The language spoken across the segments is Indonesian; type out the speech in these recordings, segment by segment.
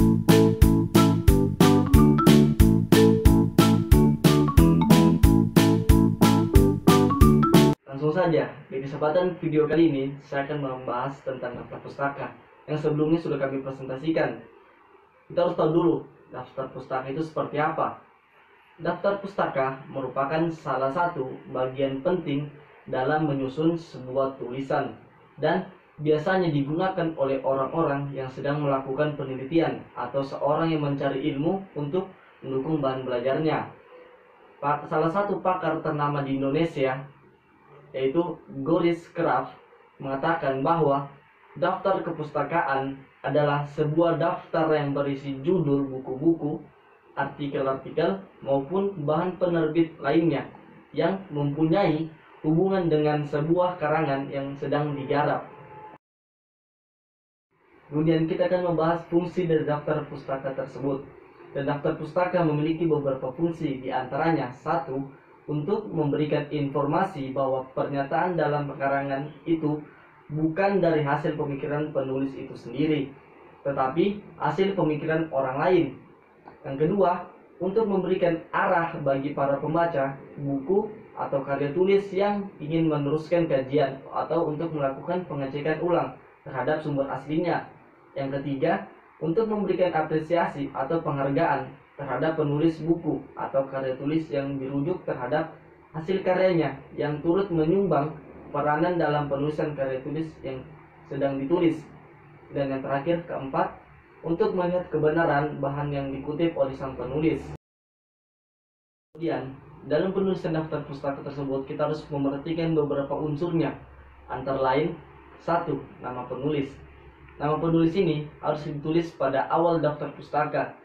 Langsung saja, di kesempatan video kali ini saya akan membahas tentang daftar pustaka yang sebelumnya sudah kami presentasikan. Kita harus tahu dulu daftar pustaka itu seperti apa. Daftar pustaka merupakan salah satu bagian penting dalam menyusun sebuah tulisan dan biasanya digunakan oleh orang-orang yang sedang melakukan penelitian atau seorang yang mencari ilmu untuk mendukung bahan belajarnya. Salah satu pakar ternama di Indonesia, yaitu Goris Kraft, mengatakan bahwa daftar kepustakaan adalah sebuah daftar yang berisi judul buku-buku, artikel-artikel, maupun bahan penerbit lainnya yang mempunyai hubungan dengan sebuah karangan yang sedang digarap. Kemudian kita akan membahas fungsi dari daftar pustaka tersebut. Dan daftar pustaka memiliki beberapa fungsi, diantaranya satu, untuk memberikan informasi bahwa pernyataan dalam karangan itu bukan dari hasil pemikiran penulis itu sendiri, tetapi hasil pemikiran orang lain. Yang kedua, untuk memberikan arah bagi para pembaca buku atau karya tulis yang ingin meneruskan kajian atau untuk melakukan pengecekan ulang terhadap sumber aslinya. Yang ketiga, untuk memberikan apresiasi atau penghargaan terhadap penulis buku atau karya tulis yang dirujuk terhadap hasil karyanya yang turut menyumbang peranan dalam penulisan karya tulis yang sedang ditulis. Dan yang terakhir, keempat, untuk melihat kebenaran bahan yang dikutip oleh sang penulis. Kemudian, dalam penulisan daftar pustaka tersebut kita harus memperhatikan beberapa unsurnya, antara lain, satu, nama penulis. Nama penulis ini harus ditulis pada awal daftar pustaka.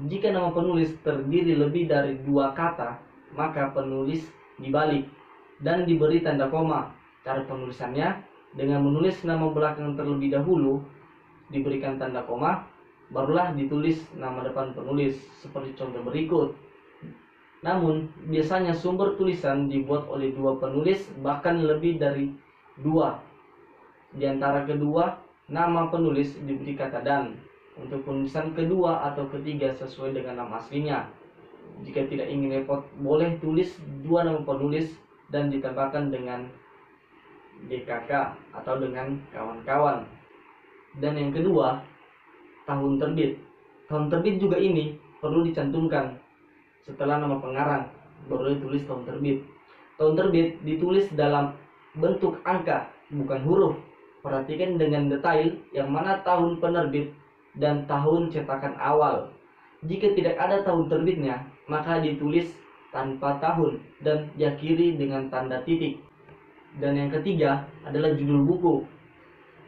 Jika nama penulis terdiri lebih dari 2 kata, maka penulis dibalik dan diberi tanda koma. Cara penulisannya dengan menulis nama belakang terlebih dahulu, diberikan tanda koma, barulah ditulis nama depan penulis seperti contoh berikut. Namun biasanya sumber tulisan dibuat oleh 2 penulis, bahkan lebih dari 2. Di antara kedua nama penulis diberi kata dan. Untuk penulisan kedua atau ketiga sesuai dengan nama aslinya. Jika tidak ingin repot, boleh tulis 2 nama penulis dan ditambahkan dengan DKK atau dengan kawan-kawan. Dan yang kedua, tahun terbit. Tahun terbit juga ini perlu dicantumkan setelah nama pengarang, baru ditulis tahun terbit. Tahun terbit ditulis dalam bentuk angka, bukan huruf. Perhatikan dengan detail yang mana tahun penerbit dan tahun cetakan awal. Jika tidak ada tahun terbitnya, maka ditulis tanpa tahun dan diakhiri dengan tanda titik. Dan yang ketiga adalah judul buku.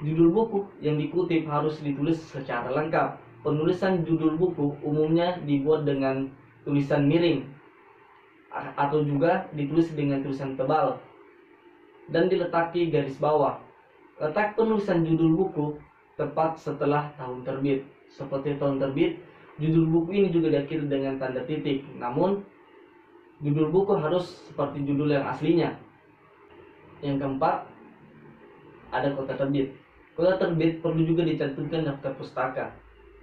Judul buku yang dikutip harus ditulis secara lengkap. Penulisan judul buku umumnya dibuat dengan tulisan miring atau juga ditulis dengan tulisan tebal dan diletaki garis bawah. Letak penulisan judul buku tepat setelah tahun terbit. Seperti tahun terbit, judul buku ini juga diakhiri dengan tanda titik. Namun, judul buku harus seperti judul yang aslinya. Yang keempat, ada kota terbit. Kota terbit perlu juga dicantumkan daftar pustaka.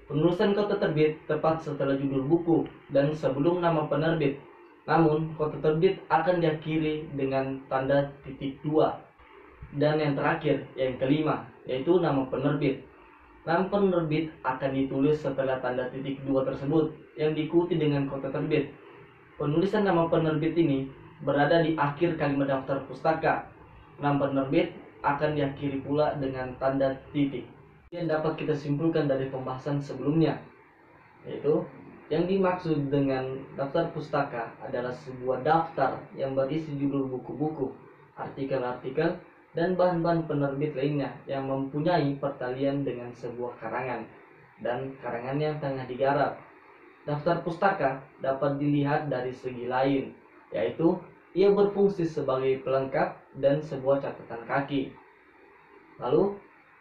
Penulisan kota terbit tepat setelah judul buku dan sebelum nama penerbit. Namun, kota terbit akan diakhiri dengan tanda titik 2. Dan yang terakhir, yang kelima, yaitu nama penerbit. Nama penerbit akan ditulis setelah tanda titik 2 tersebut yang diikuti dengan kota terbit. Penulisan nama penerbit ini berada di akhir kalimat daftar pustaka. Nama penerbit akan diakhiri pula dengan tanda titik. Yang dapat kita simpulkan dari pembahasan sebelumnya, yaitu yang dimaksud dengan daftar pustaka adalah sebuah daftar yang berisi judul buku-buku, artikel-artikel, dan bahan-bahan penerbit lainnya yang mempunyai pertalian dengan sebuah karangan dan karangan yang tengah digarap. Daftar pustaka dapat dilihat dari segi lain, yaitu ia berfungsi sebagai pelengkap dan sebuah catatan kaki. Lalu,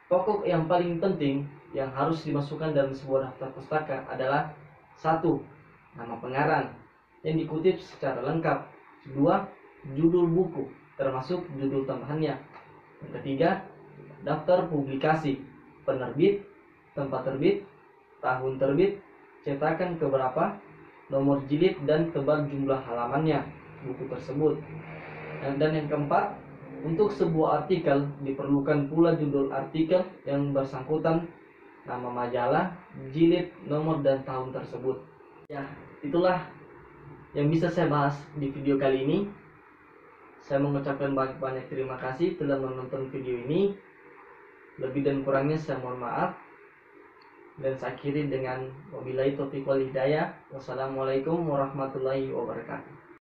pokok yang paling penting yang harus dimasukkan dalam sebuah daftar pustaka adalah 1. Nama pengarang yang dikutip secara lengkap. 2. Judul buku termasuk judul tambahannya. Yang ketiga, daftar publikasi, penerbit, tempat terbit, tahun terbit, cetakan keberapa, nomor jilid, dan tebal jumlah halamannya buku tersebut. Dan yang keempat, untuk sebuah artikel diperlukan pula judul artikel yang bersangkutan, nama majalah, jilid, nomor, dan tahun tersebut. Ya, itulah yang bisa saya bahas di video kali ini. Saya mengucapkan banyak terima kasih telah menonton video ini. Lebih dan kurangnya saya mohon maaf. Dan saya akhiri dengan wabillahi taufiq wal hidayah. Wassalamualaikum warahmatullahi wabarakatuh.